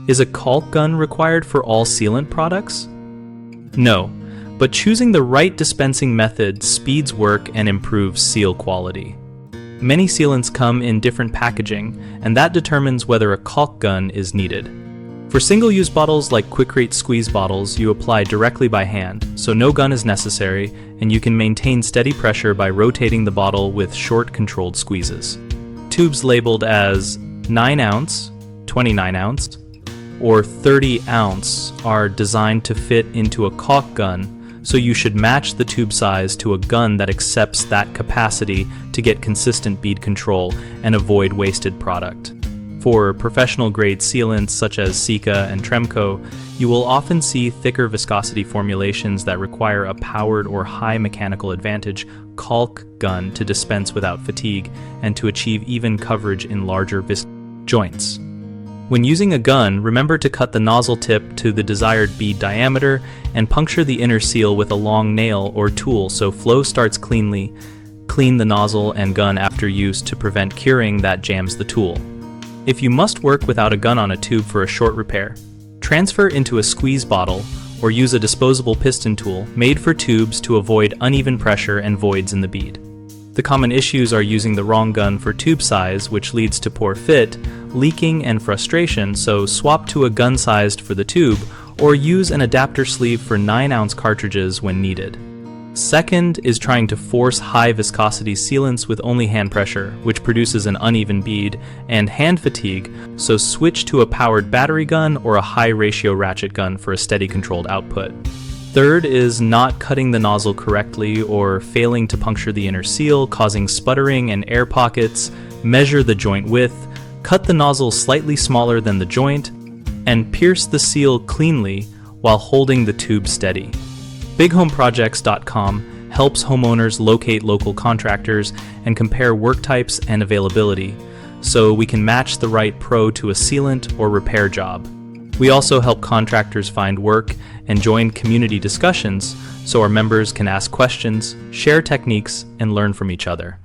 Is a caulk gun required for all sealant products? No, but choosing the right dispensing method speeds work and improves seal quality. Many sealants come in different packaging, and that determines whether a caulk gun is needed. For single-use bottles like Quikrete squeeze bottles, you apply directly by hand, so no gun is necessary, and you can maintain steady pressure by rotating the bottle with short, controlled squeezes. Tubes labeled as 9-ounce, 29-ounce, or 30-ounce are designed to fit into a caulk gun, so you should match the tube size to a gun that accepts that capacity to get consistent bead control and avoid wasted product. For professional-grade sealants such as Sika and Tremco, you will often see thicker viscosity formulations that require a powered or high mechanical advantage caulk gun to dispense without fatigue and to achieve even coverage in larger joints. When using a gun, remember to cut the nozzle tip to the desired bead diameter and puncture the inner seal with a long nail or tool so flow starts cleanly. Clean the nozzle and gun after use to prevent curing that jams the tool. If you must work without a gun on a tube for a short repair, transfer into a squeeze bottle or use a disposable piston tool made for tubes to avoid uneven pressure and voids in the bead. The common issues are using the wrong gun for tube size, which leads to poor fit, leaking, and frustration, so swap to a gun sized for the tube or use an adapter sleeve for 9-ounce cartridges when needed. Second is trying to force high viscosity sealants with only hand pressure, which produces an uneven bead, and hand fatigue, so switch to a powered battery gun or a high ratio ratchet gun for a steady controlled output. Third is not cutting the nozzle correctly or failing to puncture the inner seal, causing sputtering and air pockets. Measure the joint width, cut the nozzle slightly smaller than the joint, and pierce the seal cleanly while holding the tube steady. BigHomeProjects.com helps homeowners locate local contractors and compare work types and availability, so we can match the right pro to a sealant or repair job. We also help contractors find work and join community discussions so our members can ask questions, share techniques, and learn from each other.